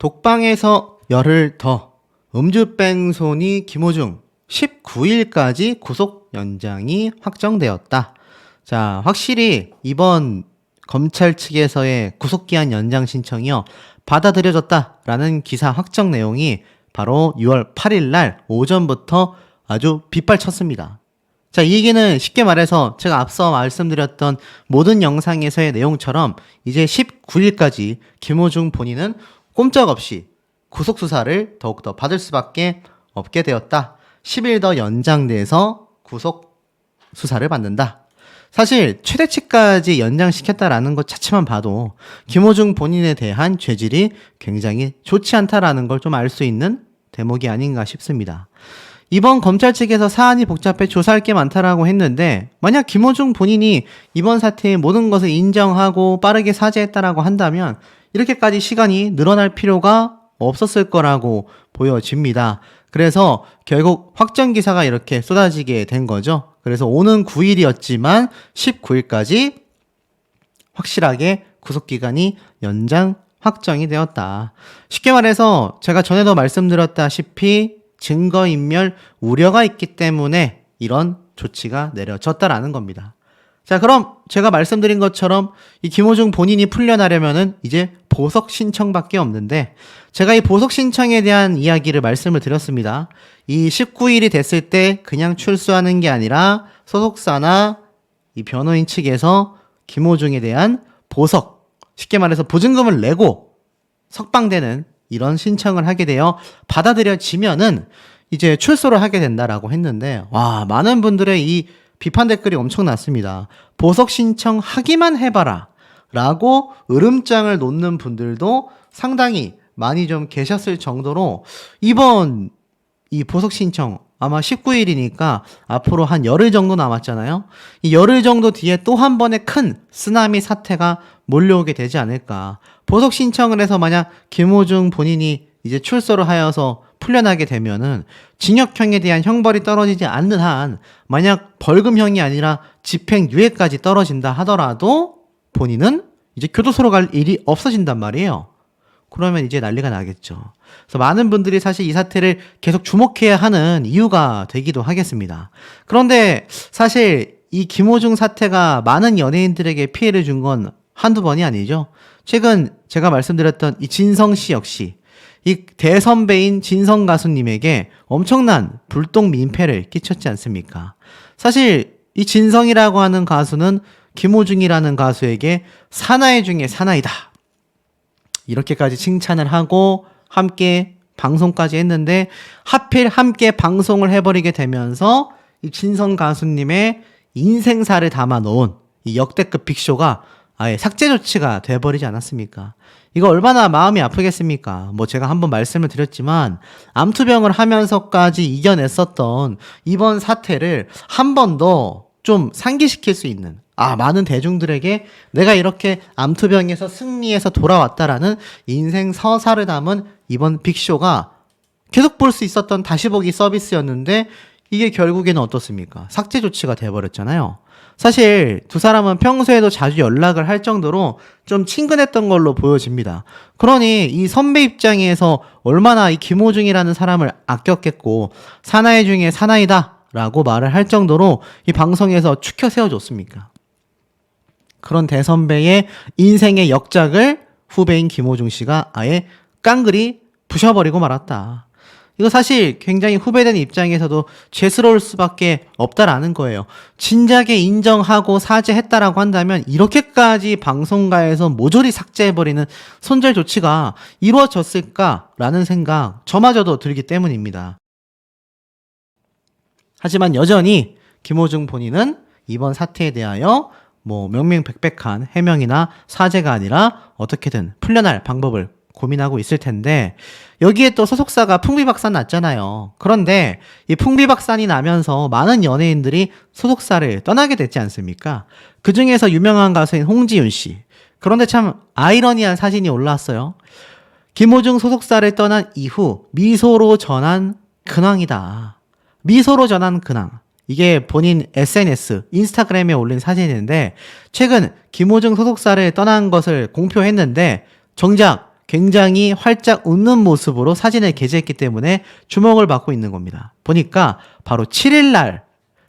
독방에서 열흘 더 음주뺑소니 김호중 19일까지 구속 연장이 확정되었다. 자, 확실히 이번 검찰 측에서의 구속기한 연장 신청이요 받아들여졌다라는 기사 확정 내용이 바로 6월 8일 날 오전부터 아주 빗발쳤습니다. 자, 이 얘기는 쉽게 말해서 제가 앞서 말씀드렸던 모든 영상에서의 내용처럼 이제 19일까지 김호중 본인은 꼼짝없이 구속수사를 더욱더 받을 수밖에 없게 되었다. 10일 더 연장돼서 구속수사를 받는다. 사실 최대치까지 연장시켰다라는 것 자체만 봐도 김호중 본인에 대한 죄질이 굉장히 좋지 않다라는 걸 좀 알 수 있는 대목이 아닌가 싶습니다. 이번 검찰 측에서 사안이 복잡해 조사할 게 많다라고 했는데 만약 김호중 본인이 이번 사태의 모든 것을 인정하고 빠르게 사죄했다라고 한다면 이렇게까지 시간이 늘어날 필요가 없었을 거라고 보여집니다. 그래서 결국 확정 기사가 이렇게 쏟아지게 된 거죠. 그래서 오는 9일이었지만 19일까지 확실하게 구속기간이 연장 확정이 되었다. 쉽게 말해서 제가 전에도 말씀드렸다시피 증거인멸 우려가 있기 때문에 이런 조치가 내려졌다라는 겁니다. 자, 그럼 제가 말씀드린 것처럼 이 김호중 본인이 풀려나려면은 이제 보석 신청밖에 없는데 제가 이 보석 신청에 대한 이야기를 말씀을 드렸습니다. 이 19일이 됐을 때 그냥 출소하는 게 아니라 소속사나 이 변호인 측에서 김호중에 대한 보석, 쉽게 말해서 보증금을 내고 석방되는 이런 신청을 하게 되어 받아들여지면은 이제 출소를 하게 된다라고 했는데 와, 많은 분들의 이 비판 댓글이 엄청났습니다. 보석 신청하기만 해봐라 라고 으름장을 놓는 분들도 상당히 많이 좀 계셨을 정도로 이번 이 보석 신청 아마 19일이니까 앞으로 한 열흘 정도 남았잖아요. 이 열흘 정도 뒤에 또 한 번의 큰 쓰나미 사태가 몰려오게 되지 않을까. 보석 신청을 해서 만약 김호중 본인이 이제 출소를 하여서 풀려나게 되면은 징역형에 대한 형벌이 떨어지지 않는 한 만약 벌금형이 아니라 집행유예까지 떨어진다 하더라도 본인은 이제 교도소로 갈 일이 없어진단 말이에요. 그러면 이제 난리가 나겠죠. 그래서 많은 분들이 사실 이 사태를 계속 주목해야 하는 이유가 되기도 하겠습니다. 그런데 사실 이 김호중 사태가 많은 연예인들에게 피해를 준 건 한두 번이 아니죠. 최근 제가 말씀드렸던 이 진성 씨 역시 이 대선배인 진성 가수님에게 엄청난 불똥 민폐를 끼쳤지 않습니까? 사실 이 진성이라고 하는 가수는 김호중이라는 가수에게 사나이 중에 사나이다. 이렇게까지 칭찬을 하고 함께 방송까지 했는데 하필 함께 방송을 해버리게 되면서 이 진성 가수님의 인생사를 담아놓은 이 역대급 빅쇼가 아예 삭제 조치가 돼버리지 않았습니까? 이거 얼마나 마음이 아프겠습니까? 뭐 제가 한번 말씀을 드렸지만 암투병을 하면서까지 이겨냈었던 이번 사태를 한 번 더 좀 상기시킬 수 있는 많은 대중들에게 내가 이렇게 암투병에서 승리해서 돌아왔다라는 인생 서사를 담은 이번 빅쇼가 계속 볼 수 있었던 다시 보기 서비스였는데 이게 결국에는 어떻습니까? 삭제 조치가 돼버렸잖아요. 사실 두 사람은 평소에도 자주 연락을 할 정도로 좀 친근했던 걸로 보여집니다. 그러니 이 선배 입장에서 얼마나 이 김호중이라는 사람을 아꼈겠고 사나이 중에 사나이다 라고 말을 할 정도로 이 방송에서 추켜 세워줬습니까? 그런 대선배의 인생의 역작을 후배인 김호중 씨가 아예 깡그리 부셔버리고 말았다. 이거 사실 굉장히 후배된 입장에서도 죄스러울 수밖에 없다라는 거예요. 진작에 인정하고 사죄했다라고 한다면 이렇게까지 방송가에서 모조리 삭제해버리는 손절 조치가 이루어졌을까라는 생각 저마저도 들기 때문입니다. 하지만 여전히 김호중 본인은 이번 사태에 대하여 뭐 명명백백한 해명이나 사죄가 아니라 어떻게든 풀려날 방법을 고민하고 있을 텐데 여기에 또 소속사가 풍비박산 났잖아요. 그런데 이 풍비박산이 나면서 많은 연예인들이 소속사를 떠나게 됐지 않습니까? 그 중에서 유명한 가수인 홍지윤 씨. 그런데 참 아이러니한 사진이 올라왔어요. 김호중 소속사를 떠난 이후 미소로 전한 근황이다. 미소로 전한 근황. 이게 본인 SNS, 인스타그램에 올린 사진인데 최근 김호중 소속사를 떠난 것을 공표했는데 정작 굉장히 활짝 웃는 모습으로 사진을 게재했기 때문에 주목을 받고 있는 겁니다. 보니까 바로 7일날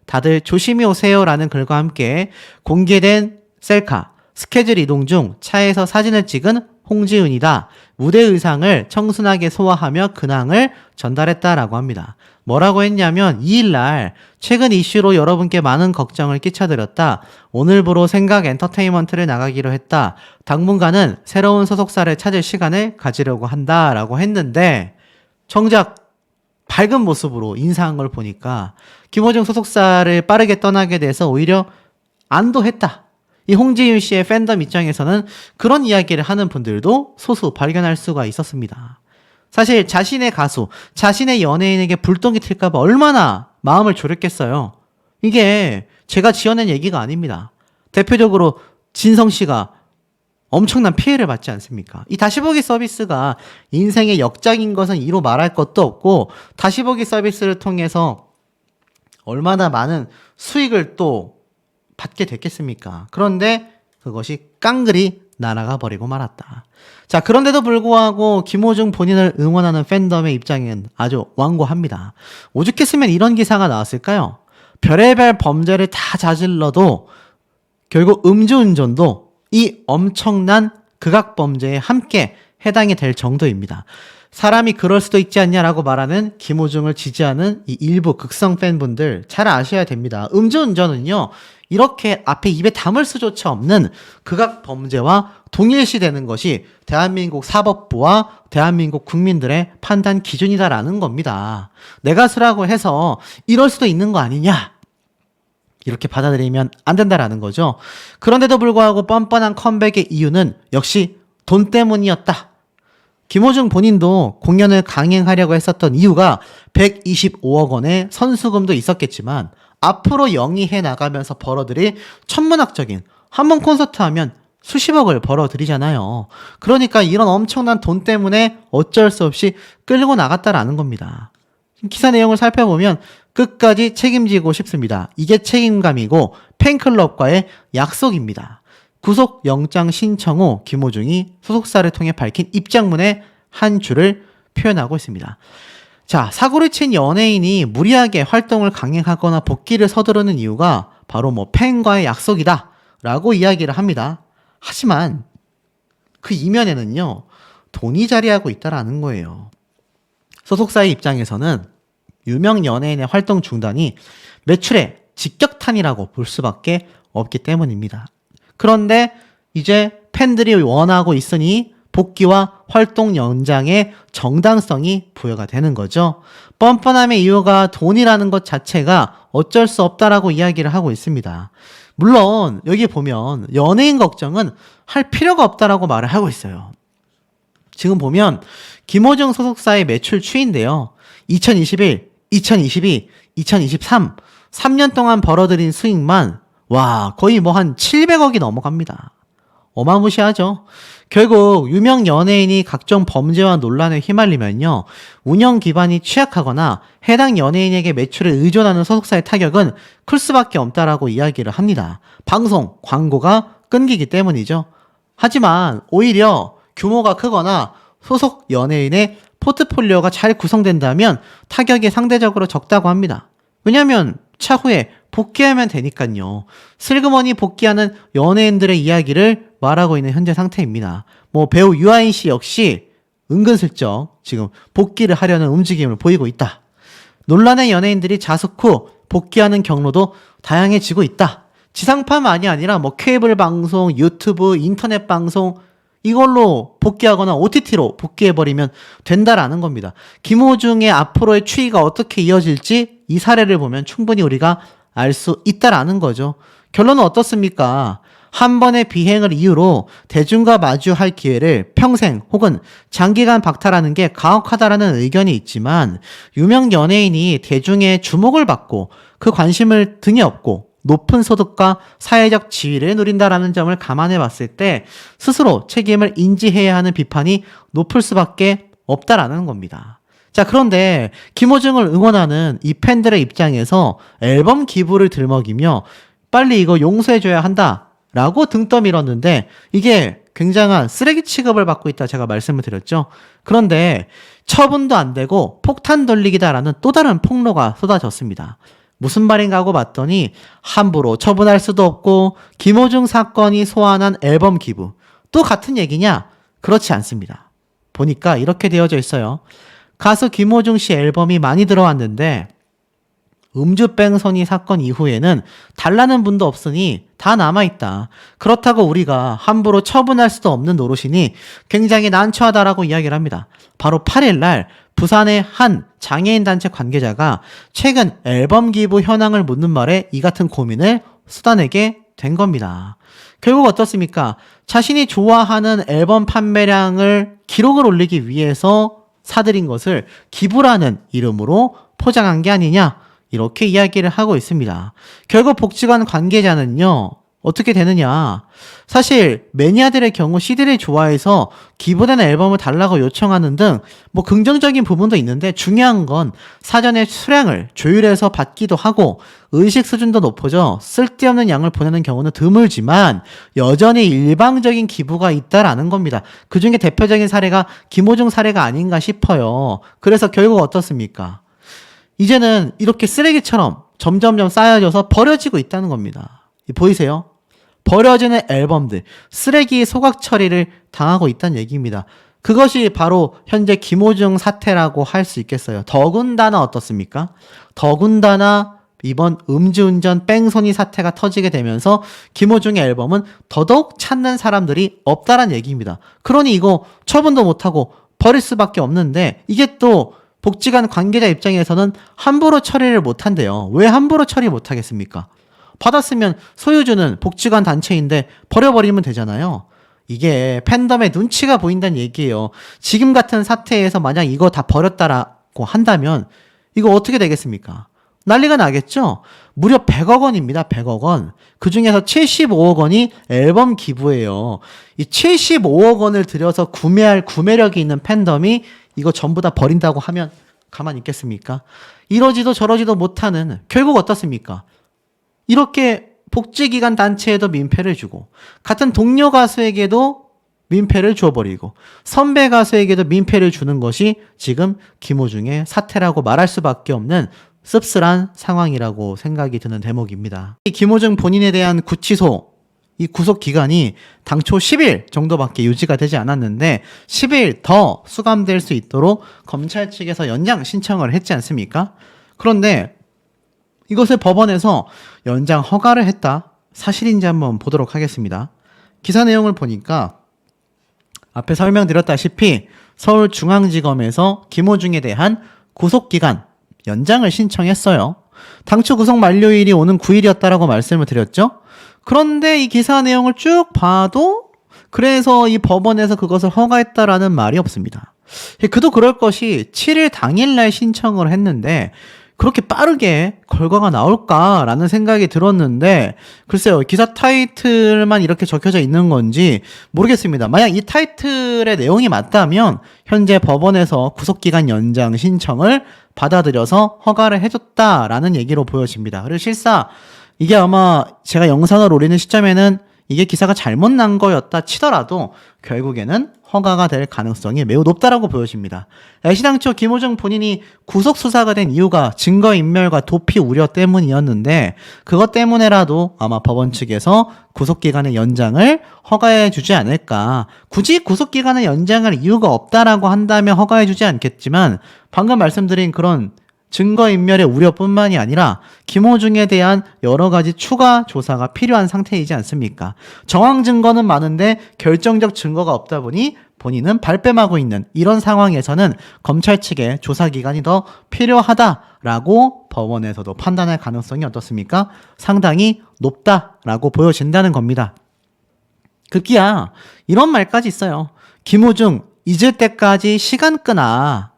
다들 조심히 오세요라는 글과 함께 공개된 셀카, 스케줄 이동 중 차에서 사진을 찍은 홍지은이다. 무대 의상을 청순하게 소화하며 근황을 전달했다라고 합니다. 뭐라고 했냐면 2일날 최근 이슈로 여러분께 많은 걱정을 끼쳐드렸다. 오늘부로 생각 엔터테인먼트를 나가기로 했다. 당분간은 새로운 소속사를 찾을 시간을 가지려고 한다 라고 했는데 정작 밝은 모습으로 인사한 걸 보니까 김호중 소속사를 빠르게 떠나게 돼서 오히려 안도했다. 이 홍지윤 씨의 팬덤 입장에서는 그런 이야기를 하는 분들도 소수 발견할 수가 있었습니다. 사실 자신의 가수, 자신의 연예인에게 불똥이 튈까봐 얼마나 마음을 졸였겠어요. 이게 제가 지어낸 얘기가 아닙니다. 대표적으로 진성 씨가 엄청난 피해를 받지 않습니까? 이 다시보기 서비스가 인생의 역작인 것은 이로 말할 것도 없고 다시보기 서비스를 통해서 얼마나 많은 수익을 또 받게 됐겠습니까? 그런데 그것이 깡그리 날아가 버리고 말았다. 자, 그런데도 불구하고 김호중 본인을 응원하는 팬덤의 입장은 아주 완고합니다. 오죽했으면 이런 기사가 나왔을까요? 별의별 범죄를 다 저질러도 결국 음주운전도 이 엄청난 극악범죄에 함께 해당이 될 정도입니다. 사람이 그럴 수도 있지 않냐라고 말하는 김호중을 지지하는 이 일부 극성 팬분들 잘 아셔야 됩니다. 음주운전은요, 이렇게 앞에 입에 담을 수조차 없는 극악범죄와 동일시되는 것이 대한민국 사법부와 대한민국 국민들의 판단 기준이다라는 겁니다. 내가 수라고 해서 이럴 수도 있는 거 아니냐? 이렇게 받아들이면 안 된다라는 거죠. 그런데도 불구하고 뻔뻔한 컴백의 이유는 역시 돈 때문이었다. 김호중 본인도 공연을 강행하려고 했었던 이유가 125억 원의 선수금도 있었겠지만 앞으로 영위해 나가면서 벌어들일 천문학적인 한 번 콘서트 하면 수십억을 벌어들이잖아요. 그러니까 이런 엄청난 돈 때문에 어쩔 수 없이 끌고 나갔다라는 겁니다. 기사 내용을 살펴보면 끝까지 책임지고 싶습니다. 이게 책임감이고 팬클럽과의 약속입니다. 구속영장 신청 후 김호중이 소속사를 통해 밝힌 입장문의 한 줄을 표현하고 있습니다. 자, 사고를 친 연예인이 무리하게 활동을 강행하거나 복귀를 서두르는 이유가 바로 팬과의 약속이다 라고 이야기를 합니다. 하지만 그 이면에는요, 돈이 자리하고 있다라는 거예요. 소속사의 입장에서는 유명 연예인의 활동 중단이 매출의 직격탄이라고 볼 수밖에 없기 때문입니다. 그런데 이제 팬들이 원하고 있으니 복귀와 활동 연장의 정당성이 부여가 되는 거죠. 뻔뻔함의 이유가 돈이라는 것 자체가 어쩔 수 없다라고 이야기를 하고 있습니다. 물론 여기 보면 연예인 걱정은 할 필요가 없다라고 말을 하고 있어요. 지금 보면 김호중 소속사의 매출 추이인데요. 2021, 2022, 2023 3년 동안 벌어들인 수익만 와 거의 한 700억이 넘어갑니다. 어마무시하죠. 결국 유명 연예인이 각종 범죄와 논란에 휘말리면요, 운영 기반이 취약하거나 해당 연예인에게 매출을 의존하는 소속사의 타격은 클 수밖에 없다라고 이야기를 합니다. 방송, 광고가 끊기기 때문이죠. 하지만 오히려 규모가 크거나 소속 연예인의 포트폴리오가 잘 구성된다면 타격이 상대적으로 적다고 합니다. 왜냐하면 차후에 복귀하면 되니까요. 슬그머니 복귀하는 연예인들의 이야기를 말하고 있는 현재 상태입니다. 배우 유아인 씨 역시 은근슬쩍 지금 복귀를 하려는 움직임을 보이고 있다. 논란의 연예인들이 자숙 후 복귀하는 경로도 다양해지고 있다. 지상파만이 아니라 케이블 방송, 유튜브, 인터넷 방송 이걸로 복귀하거나 OTT로 복귀해버리면 된다라는 겁니다. 김호중의 앞으로의 추이가 어떻게 이어질지 이 사례를 보면 충분히 우리가 알 수 있다라는 거죠. 결론은 어떻습니까? 한 번의 비행을 이유로 대중과 마주할 기회를 평생 혹은 장기간 박탈하는 게 가혹하다라는 의견이 있지만 유명 연예인이 대중의 주목을 받고 그 관심을 등에 업고 높은 소득과 사회적 지위를 누린다라는 점을 감안해 봤을 때 스스로 책임을 인지해야 하는 비판이 높을 수밖에 없다라는 겁니다. 자, 그런데 김호중을 응원하는 이 팬들의 입장에서 앨범 기부를 들먹이며 빨리 이거 용서해줘야 한다라고 등 떠밀었는데 이게 굉장한 쓰레기 취급을 받고 있다 제가 말씀을 드렸죠. 그런데 처분도 안 되고 폭탄 돌리기다라는 또 다른 폭로가 쏟아졌습니다. 무슨 말인가 하고 봤더니 함부로 처분할 수도 없고 김호중 사건이 소환한 앨범 기부 또 같은 얘기냐? 그렇지 않습니다. 보니까 이렇게 되어져 있어요. 가수 김호중 씨 앨범이 많이 들어왔는데 음주뺑소니 사건 이후에는 달라는 분도 없으니 다 남아있다. 그렇다고 우리가 함부로 처분할 수도 없는 노릇이니 굉장히 난처하다라고 이야기를 합니다. 바로 8일날 부산의 한 장애인 단체 관계자가 최근 앨범 기부 현황을 묻는 말에 이 같은 고민을 쏟아내게 된 겁니다. 결국 어떻습니까? 자신이 좋아하는 앨범 판매량을 기록을 올리기 위해서 사들인 것을 기부라는 이름으로 포장한 게 아니냐? 이렇게 이야기를 하고 있습니다. 결국 복지관 관계자는요, 어떻게 되느냐. 사실 매니아들의 경우 CD를 좋아해서 기부된 앨범을 달라고 요청하는 등 뭐 긍정적인 부분도 있는데 중요한 건 사전에 수량을 조율해서 받기도 하고 의식 수준도 높아져 쓸데없는 양을 보내는 경우는 드물지만 여전히 일방적인 기부가 있다라는 겁니다. 그중에 대표적인 사례가 김호중 사례가 아닌가 싶어요. 그래서 결국 어떻습니까? 이제는 이렇게 쓰레기처럼 점점점 쌓여져서 버려지고 있다는 겁니다. 보이세요? 버려지는 앨범들, 쓰레기 소각 처리를 당하고 있다는 얘기입니다. 그것이 바로 현재 김호중 사태라고 할 수 있겠어요. 더군다나 어떻습니까? 더군다나 이번 음주운전 뺑소니 사태가 터지게 되면서 김호중의 앨범은 더더욱 찾는 사람들이 없다란 얘기입니다. 그러니 이거 처분도 못하고 버릴 수밖에 없는데 이게 또 복지관 관계자 입장에서는 함부로 처리를 못한대요. 왜 함부로 처리 못하겠습니까? 받았으면 소유주는 복지관 단체인데 버려버리면 되잖아요. 이게 팬덤의 눈치가 보인다는 얘기예요. 지금 같은 사태에서 만약 이거 다 버렸다라고 한다면 이거 어떻게 되겠습니까? 난리가 나겠죠? 무려 100억 원입니다. 100억 원. 그중에서 75억 원이 앨범 기부예요. 이 75억 원을 들여서 구매할 구매력이 있는 팬덤이 이거 전부 다 버린다고 하면 가만히 있겠습니까? 이러지도 저러지도 못하는 결국 어떻습니까? 이렇게 복지기관 단체에도 민폐를 주고 같은 동료 가수에게도 민폐를 줘버리고 선배 가수에게도 민폐를 주는 것이 지금 김호중의 사태라고 말할 수밖에 없는 씁쓸한 상황이라고 생각이 드는 대목입니다. 김호중 본인에 대한 구치소 이 구속 기간이 당초 10일 정도밖에 유지가 되지 않았는데 10일 더 수감될 수 있도록 검찰 측에서 연장 신청을 했지 않습니까? 그런데 이것을 법원에서 연장 허가를 했다. 사실인지 한번 보도록 하겠습니다. 기사 내용을 보니까 앞에 설명드렸다시피 서울중앙지검에서 김호중에 대한 구속기간 연장을 신청했어요. 당초 구속 만료일이 오는 9일이었다라고 말씀을 드렸죠. 그런데 이 기사 내용을 쭉 봐도 그래서 이 법원에서 그것을 허가했다라는 말이 없습니다. 그도 그럴 것이 7일 당일날 신청을 했는데 그렇게 빠르게 결과가 나올까라는 생각이 들었는데 글쎄요. 기사 타이틀만 이렇게 적혀져 있는 건지 모르겠습니다. 만약 이 타이틀의 내용이 맞다면 현재 법원에서 구속기간 연장 신청을 받아들여서 허가를 해줬다라는 얘기로 보여집니다. 그리고 실사 이게 아마 제가 영상을 올리는 시점에는 이게 기사가 잘못 난 거였다 치더라도 결국에는 허가가 될 가능성이 매우 높다라고 보여집니다. 애시당초 김호중 본인이 구속수사가 된 이유가 증거인멸과 도피 우려 때문이었는데 그것 때문에라도 아마 법원 측에서 구속기간의 연장을 허가해주지 않을까. 굳이 구속기간의 연장할 이유가 없다라고 한다면 허가해주지 않겠지만 방금 말씀드린 그런 증거인멸의 우려뿐만이 아니라 김호중에 대한 여러 가지 추가 조사가 필요한 상태이지 않습니까? 정황 증거는 많은데 결정적 증거가 없다 보니 본인은 발뺌하고 있는 이런 상황에서는 검찰 측의 조사 기간이 더 필요하다라고 법원에서도 판단할 가능성이 어떻습니까? 상당히 높다라고 보여진다는 겁니다. 급기야 이런 말까지 있어요. 김호중 잊을 때까지 시간 끄나.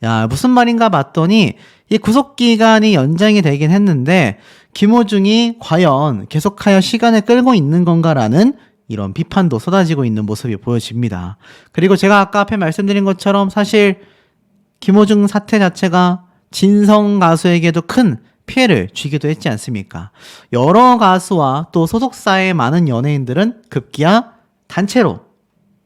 야, 무슨 말인가 봤더니 이 구속기간이 연장이 되긴 했는데 김호중이 과연 계속하여 시간을 끌고 있는 건가라는 이런 비판도 쏟아지고 있는 모습이 보여집니다. 그리고 제가 아까 앞에 말씀드린 것처럼 사실 김호중 사태 자체가 진성 가수에게도 큰 피해를 주기도 했지 않습니까? 여러 가수와 또 소속사의 많은 연예인들은 급기야 단체로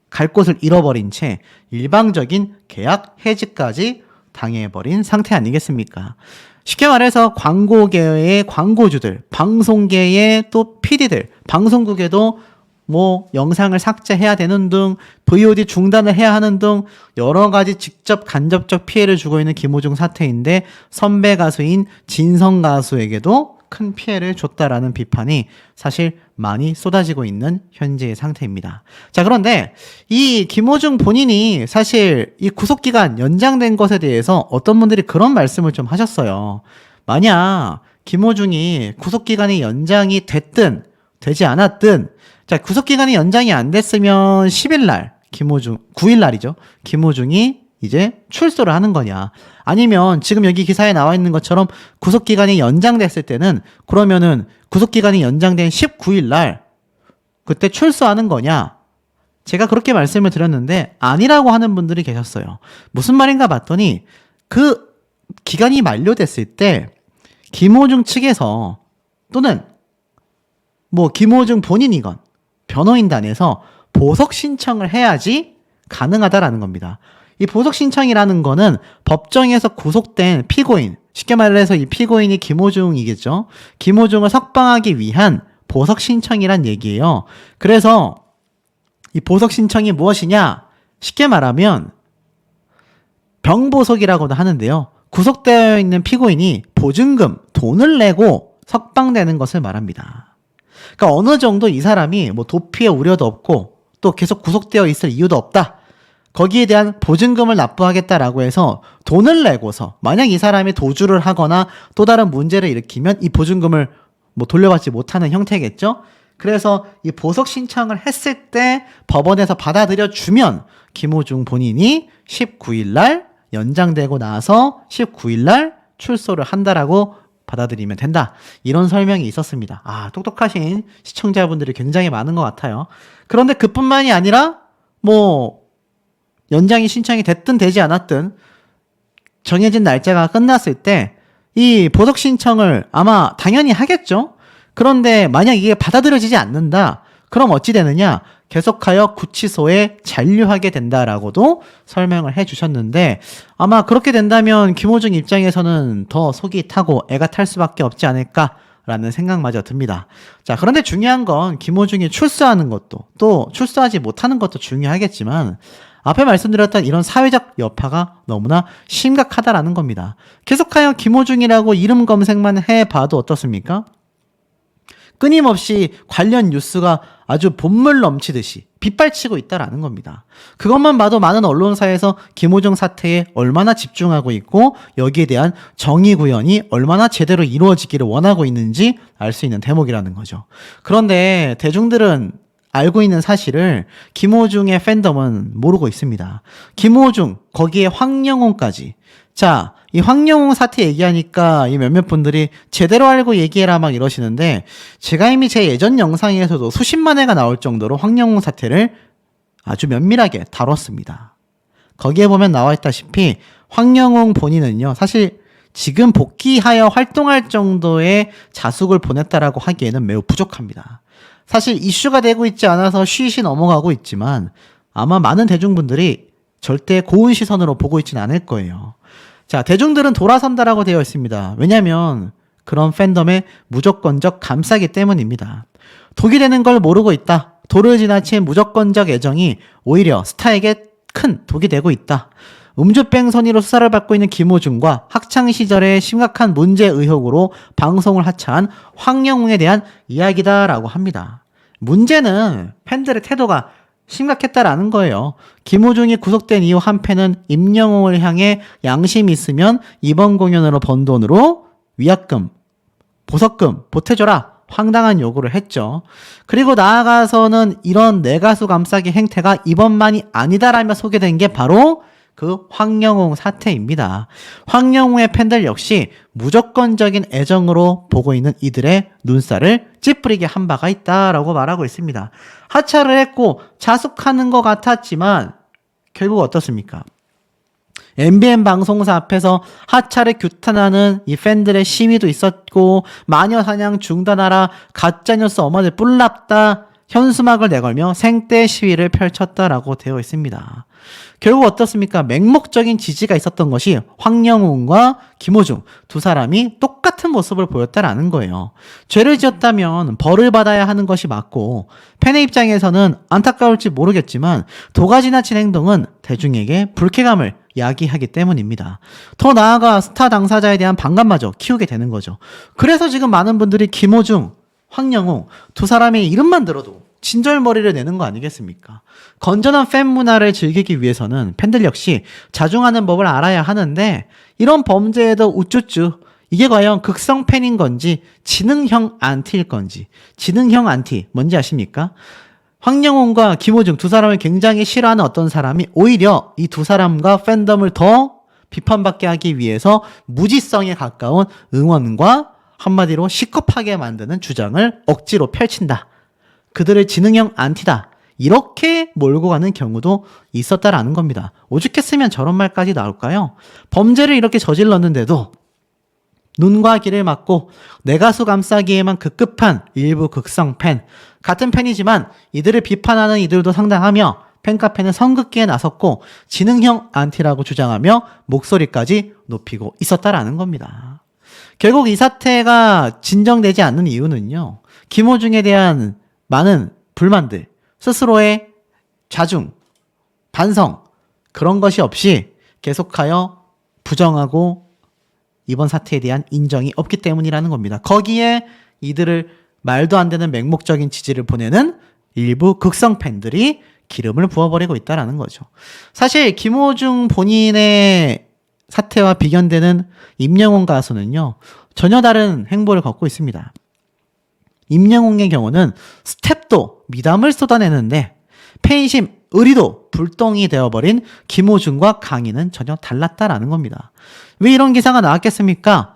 갈 곳을 잃어버린 채 일방적인 계약 해지까지 당해버린 상태 아니겠습니까? 쉽게 말해서 광고계의 광고주들, 방송계의 또 PD들, 방송국에도 뭐 영상을 삭제해야 되는 등 VOD 중단을 해야 하는 등 여러 가지 직접 간접적 피해를 주고 있는 김호중 사태인데 선배 가수인 진성 가수에게도 큰 피해를 줬다라는 비판이 사실 많이 쏟아지고 있는 현재의 상태입니다. 자, 그런데 이 김호중 본인이 사실 이 구속기간 연장된 것에 대해서 어떤 분들이 그런 말씀을 좀 하셨어요. 만약 김호중이 구속기간이 연장이 됐든 되지 않았든, 자, 구속기간이 연장이 안 됐으면 10일 날 김호중, 9일 날이죠. 김호중이 이제 출소를 하는 거냐. 아니면 지금 여기 기사에 나와 있는 것처럼 구속기간이 연장됐을 때는 그러면은 구속기간이 연장된 19일 날 그때 출소하는 거냐. 제가 그렇게 말씀을 드렸는데 아니라고 하는 분들이 계셨어요. 무슨 말인가 봤더니 그 기간이 만료됐을 때 김호중 측에서 또는 뭐 김호중 본인이건 변호인단에서 보석 신청을 해야지 가능하다라는 겁니다. 이 보석 신청이라는 거는 법정에서 구속된 피고인, 쉽게 말해서 이 피고인이 김호중이겠죠. 김호중을 석방하기 위한 보석 신청이란 얘기예요. 그래서 이 보석 신청이 무엇이냐? 쉽게 말하면 병보석이라고도 하는데요. 구속되어 있는 피고인이 보증금, 돈을 내고 석방되는 것을 말합니다. 그러니까 어느 정도 이 사람이 뭐 도피의 우려도 없고 또 계속 구속되어 있을 이유도 없다. 거기에 대한 보증금을 납부하겠다라고 해서 돈을 내고서 만약 이 사람이 도주를 하거나 또 다른 문제를 일으키면 이 보증금을 뭐 돌려받지 못하는 형태겠죠. 그래서 이 보석 신청을 했을 때 법원에서 받아들여 주면 김호중 본인이 19일 날 연장되고 나서 19일 날 출소를 한다라고 받아들이면 된다. 이런 설명이 있었습니다. 아, 똑똑하신 시청자분들이 굉장히 많은 것 같아요. 그런데 그뿐만이 아니라 뭐 연장이 신청이 됐든 되지 않았든 정해진 날짜가 끝났을 때 이 보석 신청을 아마 당연히 하겠죠. 그런데 만약 이게 받아들여지지 않는다. 그럼 어찌 되느냐? 계속하여 구치소에 잔류하게 된다라고도 설명을 해주셨는데 아마 그렇게 된다면 김호중 입장에서는 더 속이 타고 애가 탈 수밖에 없지 않을까라는 생각마저 듭니다. 자, 그런데 중요한 건 김호중이 출소하는 것도 또 출소하지 못하는 것도 중요하겠지만 앞에 말씀드렸던 이런 사회적 여파가 너무나 심각하다라는 겁니다. 계속하여 김호중이라고 이름 검색만 해봐도 어떻습니까? 끊임없이 관련 뉴스가 아주 본물 넘치듯이 빗발치고 있다라는 겁니다. 그것만 봐도 많은 언론사에서 김호중 사태에 얼마나 집중하고 있고 여기에 대한 정의 구현이 얼마나 제대로 이루어지기를 원하고 있는지 알 수 있는 대목이라는 거죠. 그런데 대중들은 알고 있는 사실을 김호중의 팬덤은 모르고 있습니다. 김호중, 거기에 황영웅까지. 자, 이 황영웅 사태 얘기하니까 이 몇몇 분들이 제대로 알고 얘기해라 막 이러시는데 제가 이미 제 예전 영상에서도 수십만 회가 나올 정도로 황영웅 사태를 아주 면밀하게 다뤘습니다. 거기에 보면 나와 있다시피 황영웅 본인은요, 사실 지금 복귀하여 활동할 정도의 자숙을 보냈다라고 하기에는 매우 부족합니다. 사실 이슈가 되고 있지 않아서 쉬쉬 넘어가고 있지만 아마 많은 대중분들이 절대 고운 시선으로 보고 있지는 않을 거예요. 자, 대중들은 돌아선다라고 되어 있습니다. 왜냐하면 그런 팬덤의 무조건적 감싸기 때문입니다. 독이 되는 걸 모르고 있다. 도를 지나친 무조건적 애정이 오히려 스타에게 큰 독이 되고 있다. 음주병선이로 수사를 받고 있는 김호중과 학창시절의 심각한 문제 의혹으로 방송을 하차한 황영웅에 대한 이야기다라고 합니다. 문제는 팬들의 태도가 심각했다라는 거예요. 김호중이 구속된 이후 한 팬은 임영웅을 향해 양심이 있으면 이번 공연으로 번 돈으로 위약금, 보석금 보태줘라. 황당한 요구를 했죠. 그리고 나아가서는 이런 내가수 감싸기 행태가 이번만이 아니다라며 소개된 게 바로 그 황영웅 사태입니다. 황영웅의 팬들 역시 무조건적인 애정으로 보고 있는 이들의 눈살을 찌푸리게 한 바가 있다라고 말하고 있습니다. 하차를 했고 자숙하는 것 같았지만 결국 어떻습니까? MBN 방송사 앞에서 하차를 규탄하는 이 팬들의 시위도 있었고 마녀 사냥 중단하라 가짜뉴스 어마들 뿔났다 현수막을 내걸며 생떼 시위를 펼쳤다라고 되어 있습니다. 결국 어떻습니까? 맹목적인 지지가 있었던 것이 황영훈과 김호중 두 사람이 똑같은 모습을 보였다라는 거예요. 죄를 지었다면 벌을 받아야 하는 것이 맞고 팬의 입장에서는 안타까울지 모르겠지만 도가 지나친 행동은 대중에게 불쾌감을 야기하기 때문입니다. 더 나아가 스타 당사자에 대한 반감마저 키우게 되는 거죠. 그래서 지금 많은 분들이 김호중, 황영우 두 사람의 이름만 들어도 진절머리를 내는 거 아니겠습니까? 건전한 팬 문화를 즐기기 위해서는 팬들 역시 자중하는 법을 알아야 하는데 이런 범죄에도 우쭈쭈 이게 과연 극성 팬인 건지 지능형 안티일 건지. 지능형 안티 뭔지 아십니까? 황영훈과 김호중 두 사람을 굉장히 싫어하는 어떤 사람이 오히려 이 두 사람과 팬덤을 더 비판받게 하기 위해서 무지성에 가까운 응원과 한마디로 시겁하게 만드는 주장을 억지로 펼친다. 그들을 지능형 안티다. 이렇게 몰고 가는 경우도 있었다라는 겁니다. 오죽했으면 저런 말까지 나올까요? 범죄를 이렇게 저질렀는데도 눈과 귀를 막고 내 가수 감싸기에만 급급한 일부 극성 팬. 같은 팬이지만 이들을 비판하는 이들도 상당하며 팬카페는 선긋기에 나섰고 지능형 안티라고 주장하며 목소리까지 높이고 있었다라는 겁니다. 결국 이 사태가 진정되지 않는 이유는요. 김호중에 대한 많은 불만들, 스스로의 자중, 반성 그런 것이 없이 계속하여 부정하고 이번 사태에 대한 인정이 없기 때문이라는 겁니다. 거기에 이들을 말도 안 되는 맹목적인 지지를 보내는 일부 극성 팬들이 기름을 부어버리고 있다는 거죠. 사실 김호중 본인의 사태와 비견되는 임영웅 가수는요. 전혀 다른 행보를 걷고 있습니다. 임영웅의 경우는 스텝도 미담을 쏟아내는데 팬심, 의리도 불똥이 되어버린 김호중과 강인은 전혀 달랐다라는 겁니다. 왜 이런 기사가 나왔겠습니까?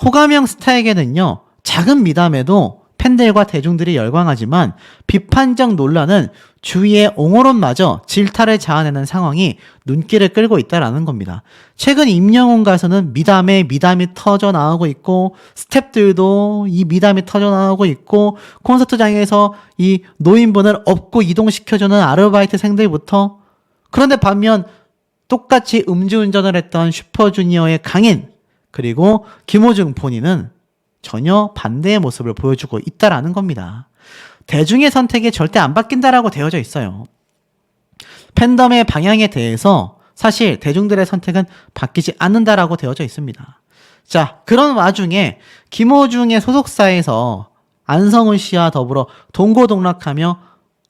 호감형 스타에게는요. 작은 미담에도 팬들과 대중들이 열광하지만 비판적 논란은 주위의 옹호론마저 질타를 자아내는 상황이 눈길을 끌고 있다라는 겁니다. 최근 임영웅 가수는 미담에 미담이 터져 나오고 있고 스태프들도 이 미담이 터져 나오고 있고 콘서트장에서 이 노인분을 업고 이동시켜주는 아르바이트생들부터 그런데 반면 똑같이 음주운전을 했던 슈퍼주니어의 강인 그리고 김호중 본인은 전혀 반대의 모습을 보여주고 있다라는 겁니다. 대중의 선택이 절대 안 바뀐다라고 되어져 있어요. 팬덤의 방향에 대해서 사실 대중들의 선택은 바뀌지 않는다라고 되어져 있습니다. 자, 그런 와중에 김호중의 소속사에서 안성훈 씨와 더불어 동고동락하며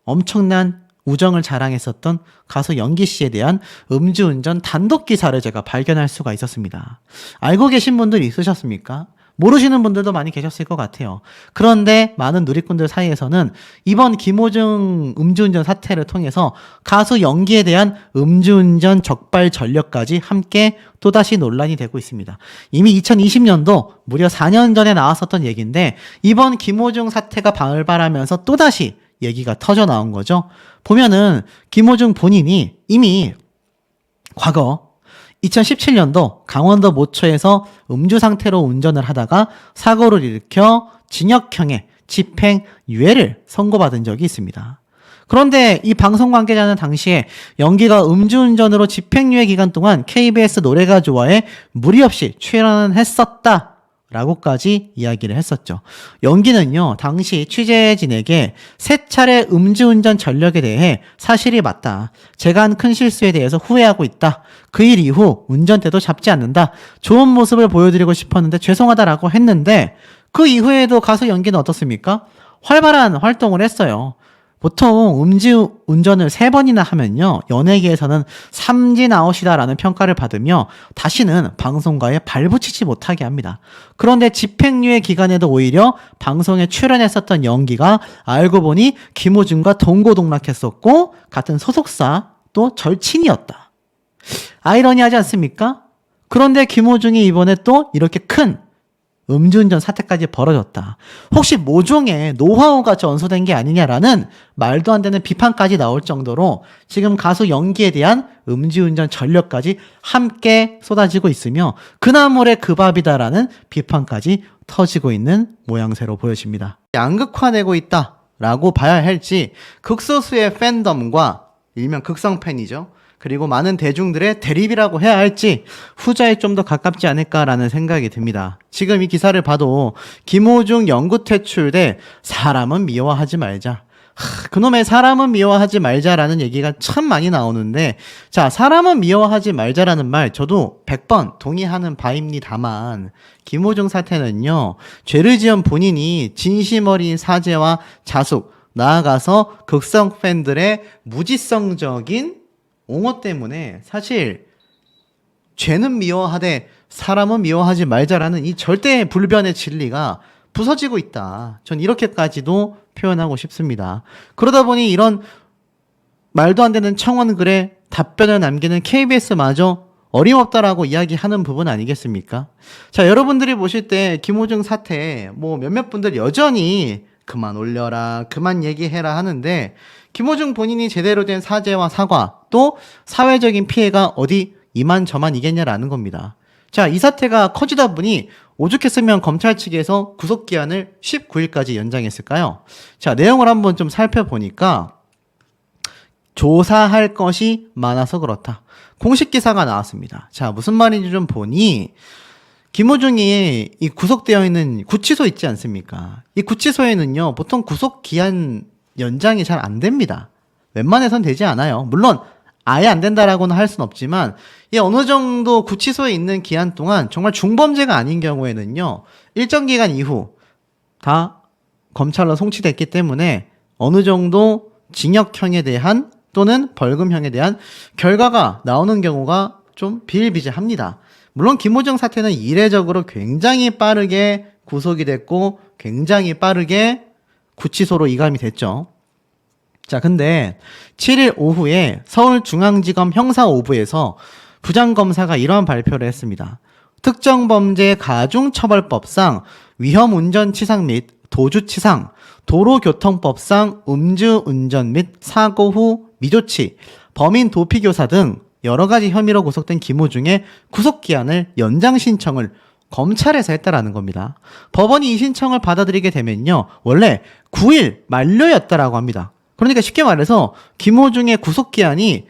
엄청난 우정을 자랑했었던 가수 영기 씨에 대한 음주운전 단독 기사를 제가 발견할 수가 있었습니다. 알고 계신 분들 있으셨습니까? 모르시는 분들도 많이 계셨을 것 같아요. 그런데 많은 누리꾼들 사이에서는 이번 김호중 음주운전 사태를 통해서 가수 영기에 대한 음주운전 적발 전력까지 함께 또다시 논란이 되고 있습니다. 이미 2020년도 무려 4년 전에 나왔었던 얘기인데 이번 김호중 사태가 발발하면서 또다시 얘기가 터져 나온 거죠. 보면은 김호중 본인이 이미 과거 2017년도 강원도 모처에서 음주 상태로 운전을 하다가 사고를 일으켜 징역형의 집행유예를 선고받은 적이 있습니다. 그런데 이 방송 관계자는 당시에 영기가 음주운전으로 집행유예 기간 동안 KBS 노래가 좋아에 무리 없이 출연을 했었다 라고까지 이야기를 했었죠. 영기는요, 당시 취재진에게 3차례 음주운전 전력에 대해 사실이 맞다. 제가 한 큰 실수에 대해서 후회하고 있다. 그 일 이후 운전대도 잡지 않는다. 좋은 모습을 보여드리고 싶었는데 죄송하다라고 했는데 그 이후에도 가수 영기는 어떻습니까? 활발한 활동을 했어요. 보통 음주운전을 3번이나 하면요, 연예계에서는 삼진아웃이다라는 평가를 받으며 다시는 방송가에 발붙이지 못하게 합니다. 그런데 집행유예 기간에도 오히려 방송에 출연했었던 영기가 알고 보니 김호중과 동고동락했었고 같은 소속사 또 절친이었다. 아이러니하지 않습니까? 그런데 김호중이 이번에 또 이렇게 큰 음주운전 사태까지 벌어졌다. 혹시 모종의 노하우가 전수된 게 아니냐라는 말도 안 되는 비판까지 나올 정도로 지금 가수 영기에 대한 음주운전 전력까지 함께 쏟아지고 있으며 그나물의 그 밥이다라는 비판까지 터지고 있는 모양새로 보여집니다. 양극화되고 있다. 라고 봐야 할지 극소수의 팬덤과 일명 극성 팬이죠. 그리고 많은 대중들의 대립이라고 해야 할지 후자에 좀 더 가깝지 않을까라는 생각이 듭니다. 지금 이 기사를 봐도 김호중 영구 퇴출돼 사람은 미워하지 말자. 그놈의 사람은 미워하지 말자라는 얘기가 참 많이 나오는데, 자, 사람은 미워하지 말자라는 말 저도 100번 동의하는 바입니다만, 김호중 사태는요, 죄를 지은 본인이 진심 어린 사죄와 자숙, 나아가서 극성 팬들의 무지성적인 옹호 때문에 사실 죄는 미워하되 사람은 미워하지 말자라는 이 절대 불변의 진리가 부서지고 있다. 전 이렇게까지도 표현하고 싶습니다. 그러다 보니 이런 말도 안 되는 청원글에 답변을 남기는 KBS마저 어림없다라고 이야기하는 부분 아니겠습니까? 자, 여러분들이 보실 때 김호중 사태 몇몇 분들 여전히 그만 올려라, 그만 얘기해라 하는데, 김호중 본인이 제대로 된 사죄와 사과, 또 사회적인 피해가 어디 이만저만이겠냐라는 겁니다. 자, 이 사태가 커지다 보니 오죽했으면 검찰 측에서 구속기한을 19일까지 연장했을까요? 자, 내용을 한번 좀 살펴보니까 조사할 것이 많아서 그렇다. 공식 기사가 나왔습니다. 자, 무슨 말인지 좀 보니 김호중이 이 구속되어 있는 구치소 있지 않습니까? 이 구치소에는요, 보통 구속기한 연장이 잘 안 됩니다. 웬만해선 되지 않아요. 물론 아예 안 된다라고는 할 수는 없지만, 이 어느 정도 구치소에 있는 기한 동안 정말 중범죄가 아닌 경우에는요, 일정 기간 이후 다 검찰로 송치됐기 때문에 어느 정도 징역형에 대한 또는 벌금형에 대한 결과가 나오는 경우가 좀 비일비재합니다. 물론 김호중 사태는 이례적으로 굉장히 빠르게 구속이 됐고 굉장히 빠르게 구치소로 이감이 됐죠. 자, 근데 7일 오후에 서울중앙지검 형사 5부에서 부장검사가 이러한 발표를 했습니다. 특정범죄 가중처벌법상 위험운전치상 및 도주치상, 도로교통법상 음주운전 및 사고 후 미조치, 범인 도피교사 등 여러 가지 혐의로 구속된 김호중의 구속기한을 연장 신청을 검찰에서 했다라는 겁니다. 법원이 이 신청을 받아들이게 되면요, 원래 9일 만료였다라고 합니다. 그러니까 쉽게 말해서 김호중의 구속기한이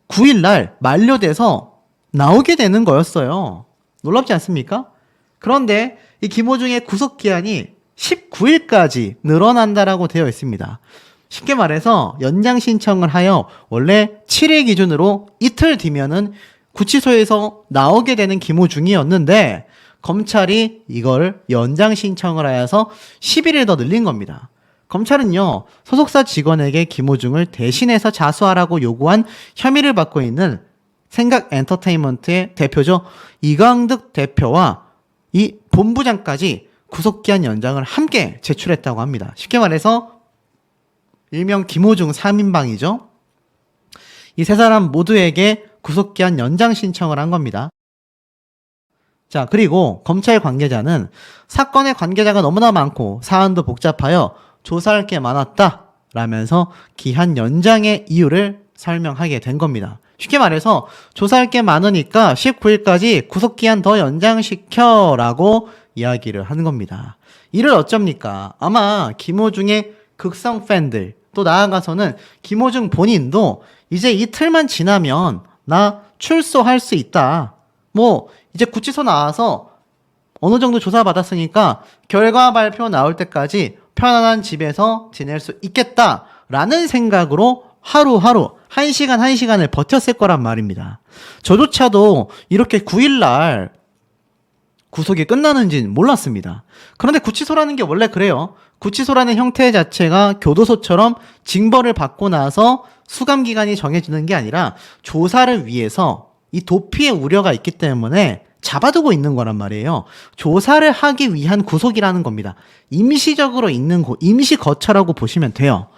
9일 날 만료돼서 나오게 되는 거였어요. 놀랍지 않습니까? 그런데 이 김호중의 구속기한이 19일까지 늘어난다라고 되어 있습니다. 쉽게 말해서 연장 신청을 하여 원래 7일 기준으로 이틀 뒤면은 구치소에서 나오게 되는 김호중이었는데, 검찰이 이걸 연장 신청을 하여서 11일 더 늘린 겁니다. 검찰은요, 소속사 직원에게 김호중을 대신해서 자수하라고 요구한 혐의를 받고 있는 생각 엔터테인먼트의 대표죠, 이광득 대표와 이 본부장까지 구속기한 연장을 함께 제출했다고 합니다. 쉽게 말해서 일명 김호중 3인방이죠. 이 세 사람 모두에게 구속기한 연장 신청을 한 겁니다. 자, 그리고 검찰 관계자는 사건의 관계자가 너무나 많고 사안도 복잡하여 조사할 게 많았다 라면서 기한 연장의 이유를 설명하게 된 겁니다. 쉽게 말해서 조사할 게 많으니까 19일까지 구속기한 더 연장시켜 라고 이야기를 하는 겁니다. 이를 어쩝니까? 아마 김호중의 극성 팬들, 또 나아가서는 김호중 본인도 이제 이틀만 지나면 나 출소할 수 있다, 이제 구치소 나와서 어느 정도 조사받았으니까 결과 발표 나올 때까지 편안한 집에서 지낼 수 있겠다라는 생각으로 하루하루 1시간 1시간을 버텼을 거란 말입니다. 저조차도 이렇게 9일날 구속이 끝나는지는 몰랐습니다. 그런데 구치소라는 게 원래 그래요. 구치소라는 형태 자체가 교도소처럼 징벌을 받고 나서 수감기간이 정해지는 게 아니라 조사를 위해서 이 도피의 우려가 있기 때문에 잡아두고 있는 거란 말이에요. 조사를 하기 위한 구속이라는 겁니다. 임시적으로 있는 임시 거처라고 보시면 돼요.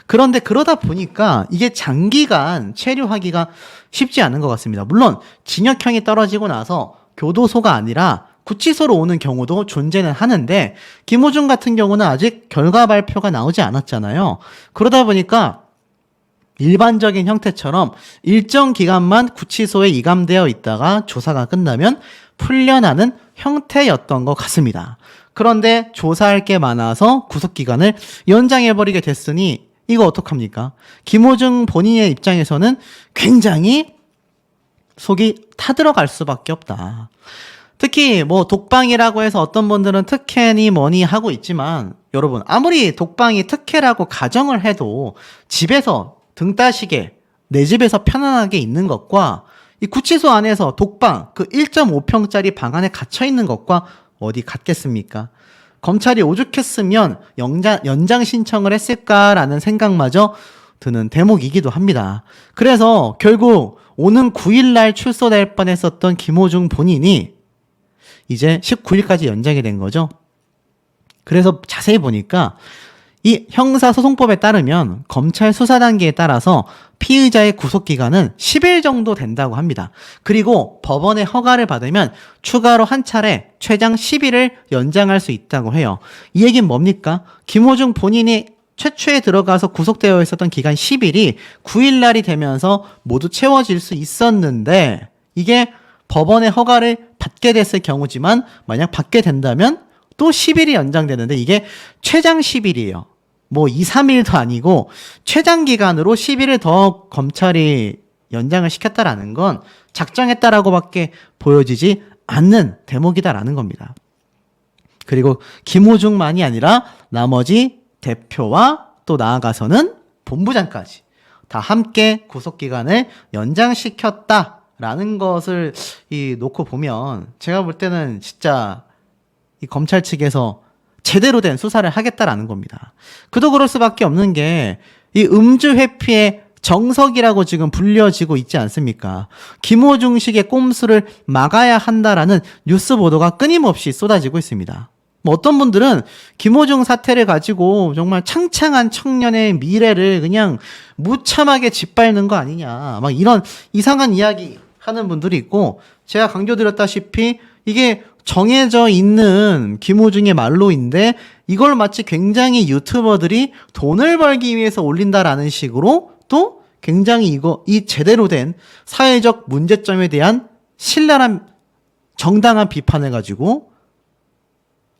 그런데 그러다 보니까 이게 장기간 체류하기가 쉽지 않은 것 같습니다. 물론 징역형이 떨어지고 나서 교도소가 아니라 구치소로 오는 경우도 존재는 하는데, 김호중 같은 경우는 아직 결과 발표가 나오지 않았잖아요. 그러다 보니까 일반적인 형태처럼 일정 기간만 구치소에 이감되어 있다가 조사가 끝나면 풀려나는 형태였던 것 같습니다. 그런데 조사할 게 많아서 구속기간을 연장해버리게 됐으니 이거 어떡합니까? 김호중 본인의 입장에서는 굉장히 속이 타들어갈 수밖에 없다. 특히 뭐 독방이라고 해서 어떤 분들은 특혜니 뭐니 하고 있지만 여러분 아무리 독방이 특혜라고 가정을 해도 집에서 등 따시게 내 집에서 편안하게 있는 것과 이 구치소 안에서 독방 그 1.5평짜리 방 안에 갇혀 있는 것과 어디 같겠습니까? 검찰이 오죽했으면 연장 신청을 했을까라는 생각마저 드는 대목이기도 합니다. 그래서 결국 오는 9일날 출소될 뻔했었던 김호중 본인이 이제 19일까지 연장이 된 거죠. 그래서 자세히 보니까 이 형사소송법에 따르면 검찰 수사 단계에 따라서 피의자의 구속기간은 10일 정도 된다고 합니다. 그리고 법원의 허가를 받으면 추가로 한 차례 최장 10일을 연장할 수 있다고 해요. 이 얘기는 뭡니까? 김호중 본인이 최초에 들어가서 구속되어 있었던 기간 10일이 9일날이 되면서 모두 채워질 수 있었는데 이게 법원의 허가를 받게 됐을 경우지만 만약 받게 된다면 또 10일이 연장되는데 이게 최장 10일이에요. 뭐 2, 3일도 아니고 최장 기간으로 10일을 더 검찰이 연장을 시켰다라는 건 작정했다라고밖에 보여지지 않는 대목이다라는 겁니다. 그리고 김호중만이 아니라 나머지 대표와 또 나아가서는 본부장까지 다 함께 구속기간을 연장시켰다라는 것을 놓고 보면 제가 볼 때는 진짜 이 검찰 측에서 제대로 된 수사를 하겠다라는 겁니다. 그도 그럴 수밖에 없는 게 이 음주 회피의 정석이라고 지금 불려지고 있지 않습니까? 김호중식의 꼼수를 막아야 한다라는 뉴스 보도가 끊임없이 쏟아지고 있습니다. 뭐 어떤 분들은 김호중 사태를 가지고 정말 창창한 청년의 미래를 그냥 무참하게 짓밟는 거 아니냐 막 이런 이상한 이야기 하는 분들이 있고 제가 강조드렸다시피 이게 정해져 있는 김호중의 말로인데 이걸 마치 굉장히 유튜버들이 돈을 벌기 위해서 올린다라는 식으로 또 굉장히 이 제대로 된 사회적 문제점에 대한 신랄한 정당한 비판을 가지고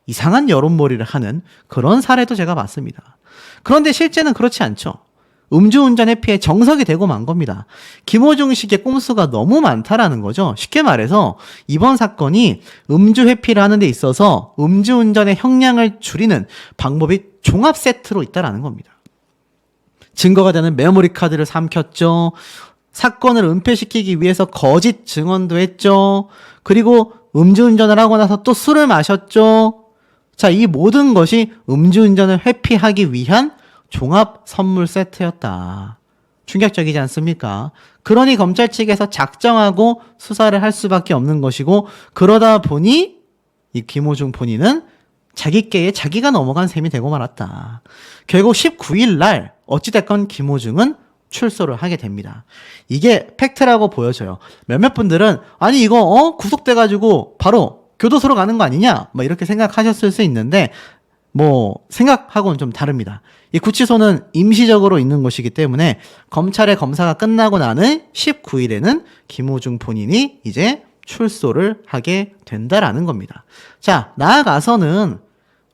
이상한 여론몰이를 하는 그런 사례도 제가 봤습니다. 그런데 실제는 그렇지 않죠. 음주운전 회피의 정석이 되고 만 겁니다. 김호중식의 꼼수가 너무 많다라는 거죠. 쉽게 말해서 이번 사건이 음주 회피를 하는 데 있어서 음주운전의 형량을 줄이는 방법이 종합 세트로 있다라는 겁니다. 증거가 되는 메모리 카드를 삼켰죠. 사건을 은폐시키기 위해서 거짓 증언도 했죠. 그리고 음주운전을 하고 나서 또 술을 마셨죠. 자, 이 모든 것이 음주운전을 회피하기 위한 종합 선물 세트였다. 충격적이지 않습니까? 그러니 검찰 측에서 작정하고 수사를 할 수밖에 없는 것이고 그러다 보니 이 김호중 본인은 자기께에 자기가 넘어간 셈이 되고 말았다. 결국 19일 날 어찌됐건 김호중은 출소를 하게 됩니다. 이게 팩트라고 보여져요. 몇몇 분들은 아니 이거 구속돼가지고 바로 교도소로 가는 거 아니냐? 뭐 이렇게 생각하셨을 수 있는데 뭐 생각하고는 좀 다릅니다. 이 구치소는 임시적으로 있는 곳이기 때문에 검찰의 검사가 끝나고 나는 19일에는 김호중 본인이 이제 출소를 하게 된다라는 겁니다. 자, 나아가서는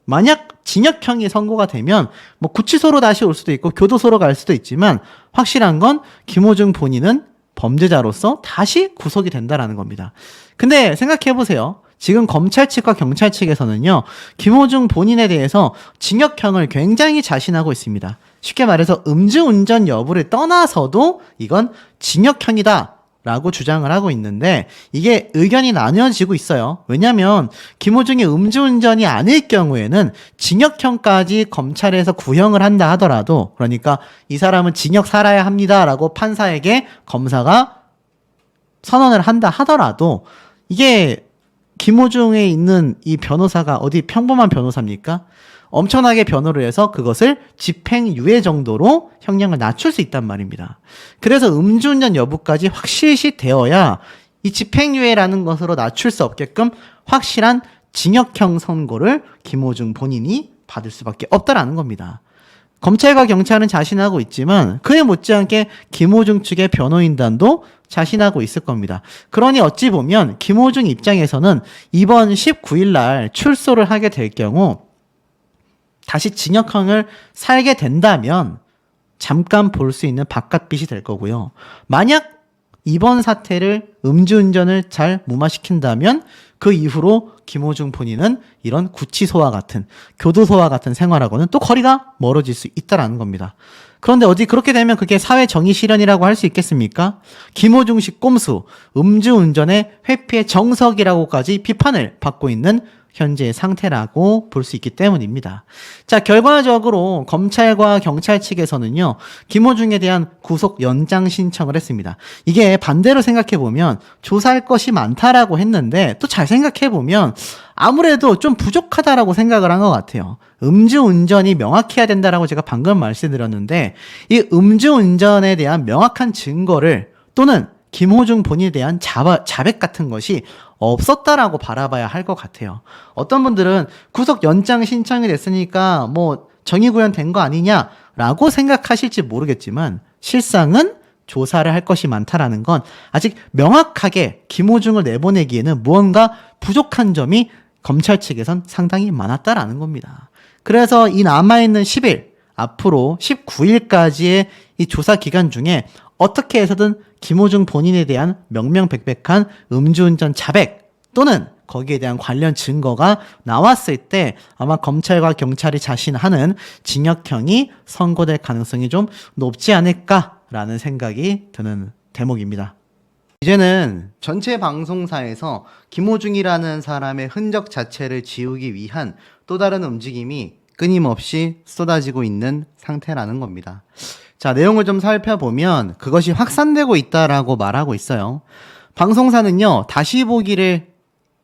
만약 징역형이 선고가 되면 뭐 구치소로 다시 올 수도 있고 교도소로 갈 수도 있지만 확실한 건 김호중 본인은 범죄자로서 다시 구속이 된다라는 겁니다. 근데 생각해 보세요. 지금 검찰 측과 경찰 측에서는요, 김호중 본인에 대해서 징역형을 굉장히 자신하고 있습니다. 쉽게 말해서 음주운전 여부를 떠나서도 이건 징역형이다 라고 주장을 하고 있는데 이게 의견이 나뉘어지고 있어요. 왜냐하면 김호중이 음주운전이 아닐 경우에는 징역형까지 검찰에서 구형을 한다 하더라도 그러니까 이 사람은 징역 살아야 합니다 라고 판사에게 검사가 선언을 한다 하더라도 이게 김호중에 있는 이 변호사가 어디 평범한 변호사입니까? 엄청나게 변호를 해서 그것을 집행유예 정도로 형량을 낮출 수 있단 말입니다. 그래서 음주운전 여부까지 확실시 되어야 이 집행유예라는 것으로 낮출 수 없게끔 확실한 징역형 선고를 김호중 본인이 받을 수밖에 없다라는 겁니다. 검찰과 경찰은 자신하고 있지만 그에 못지않게 김호중 측의 변호인단도 자신하고 있을 겁니다. 그러니 어찌 보면 김호중 입장에서는 이번 19일 날 출소를 하게 될 경우 다시 징역형을 살게 된다면 잠깐 볼 수 있는 바깥빛이 될 거고요. 만약 이번 사태를 음주운전을 잘 무마시킨다면 그 이후로 김호중 본인은 이런 구치소와 같은 교도소와 같은 생활하고는 또 거리가 멀어질 수 있다라는 겁니다. 그런데 어디 그렇게 되면 그게 사회 정의 실현이라고 할 수 있겠습니까? 김호중식 꼼수, 음주운전의 회피의 정석이라고까지 비판을 받고 있는 현재의 상태라고 볼 수 있기 때문입니다. 자, 결과적으로 검찰과 경찰 측에서는요, 김호중에 대한 구속 연장 신청을 했습니다. 이게 반대로 생각해보면 조사할 것이 많다라고 했는데 또 잘 생각해보면 아무래도 좀 부족하다라고 생각을 한 것 같아요. 음주운전이 명확해야 된다라고 제가 방금 말씀드렸는데 이 음주운전에 대한 명확한 증거를 또는 김호중 본인에 대한 자백 같은 것이 없었다라고 바라봐야 할 것 같아요. 어떤 분들은 구속 연장 신청이 됐으니까 뭐 정의 구현된 거 아니냐라고 생각하실지 모르겠지만 실상은 조사를 할 것이 많다라는 건 아직 명확하게 김호중을 내보내기에는 무언가 부족한 점이 검찰 측에선 상당히 많았다라는 겁니다. 그래서 이 남아있는 10일, 앞으로 19일까지의 이 조사 기간 중에 어떻게 해서든 김호중 본인에 대한 명명백백한 음주운전 자백 또는 거기에 대한 관련 증거가 나왔을 때 아마 검찰과 경찰이 자신하는 징역형이 선고될 가능성이 좀 높지 않을까라는 생각이 드는 대목입니다. 이제는 전체 방송사에서 김호중이라는 사람의 흔적 자체를 지우기 위한 또 다른 움직임이 끊임없이 쏟아지고 있는 상태라는 겁니다. 자, 내용을 좀 살펴보면 그것이 확산되고 있다라고 말하고 있어요. 방송사는요, 다시 보기를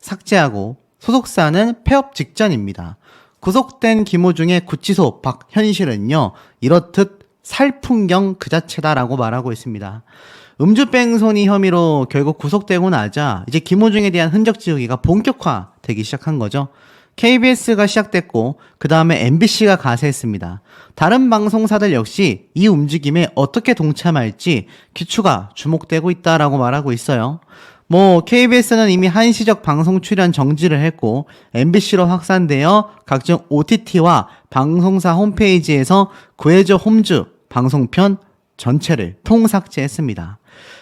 삭제하고 소속사는 폐업 직전입니다. 구속된 김호중의 구치소 박현실은요, 이렇듯 살풍경 그 자체다라고 말하고 있습니다. 음주뺑소니 혐의로 결국 구속되고 나자 이제 김호중에 대한 흔적 지우기가 본격화되기 시작한 거죠. KBS가 시작됐고 그 다음에 MBC가 가세했습니다. 다른 방송사들 역시 이 움직임에 어떻게 동참할지 귀추가 주목되고 있다라고 말하고 있어요. KBS는 이미 한시적 방송 출연 정지를 했고 MBC로 확산되어 각종 OTT와 방송사 홈페이지에서 구해줘 홈즈 방송편 전체를 통삭제했습니다.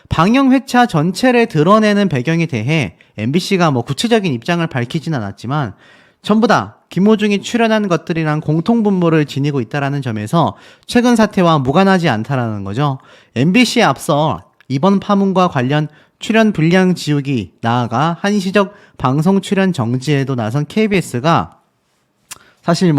방영 회차 전체를 드러내는 배경에 대해 MBC가 구체적인 입장을 밝히진 않았지만 전부 다 김호중이 출연한 것들이랑 공통분모를 지니고 있다는 점에서 최근 사태와 무관하지 않다라는 거죠. MBC에 앞서 이번 파문과 관련 출연 분량 지우기, 나아가 한시적 방송 출연 정지에도 나선 KBS가 사실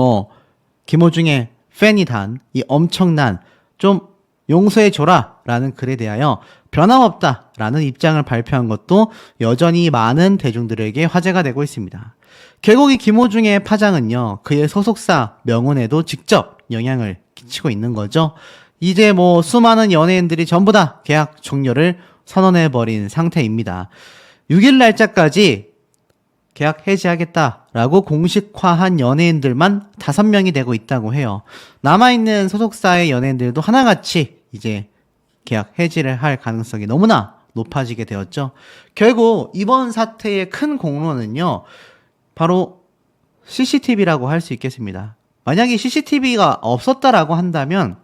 김호중의 팬이 단 이 엄청난 좀 용서해줘라 라는 글에 대하여 변함없다 라는 입장을 발표한 것도 여전히 많은 대중들에게 화제가 되고 있습니다. 결국 이 김호중의 파장은요, 그의 소속사 명운에도 직접 영향을 끼치고 있는 거죠. 이제 수많은 연예인들이 전부 다 계약 종료를 선언해버린 상태입니다. 6일 날짜까지 계약 해지하겠다라고 공식화한 연예인들만 5명이 되고 있다고 해요. 남아있는 소속사의 연예인들도 하나같이 이제 계약 해지를 할 가능성이 너무나 높아지게 되었죠. 결국 이번 사태의 큰 공로는요, 바로 CCTV라고 할 수 있겠습니다. 만약에 CCTV가 없었다라고 한다면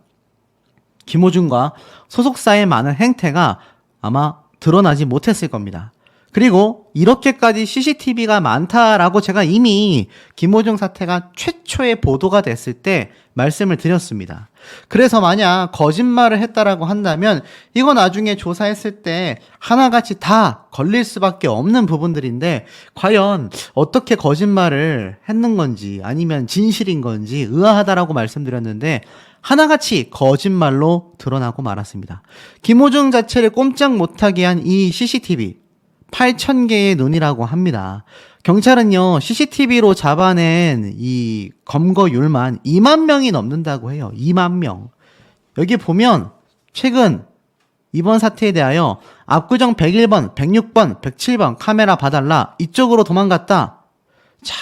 김호중과 소속사의 많은 행태가 아마 드러나지 못했을 겁니다. 그리고 이렇게까지 CCTV가 많다라고 제가 이미 김호중 사태가 최초의 보도가 됐을 때 말씀을 드렸습니다. 그래서 만약 거짓말을 했다라고 한다면 이거 나중에 조사했을 때 하나같이 다 걸릴 수밖에 없는 부분들인데 과연 어떻게 거짓말을 했는 건지 아니면 진실인 건지 의아하다라고 말씀드렸는데 하나같이 거짓말로 드러나고 말았습니다. 김호중 자체를 꼼짝 못하게 한 이 CCTV 8,000개의 눈이라고 합니다. 경찰은요, CCTV로 잡아낸 이 검거율만 2만 명이 넘는다고 해요. 2만 명. 여기 보면 최근 이번 사태에 대하여 압구정 101번, 106번, 107번 카메라 봐달라. 이쪽으로 도망갔다. 자,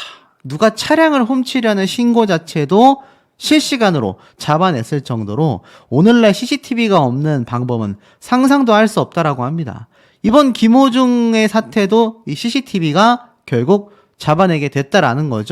누가 차량을 훔치려는 신고 자체도 실시간으로 잡아냈을 정도로 오늘날 CCTV가 없는 방법은 상상도 할 수 없다라고 합니다. 이번 김호중의 사태도 이 CCTV가 결국 잡아내게 됐다라는 거죠.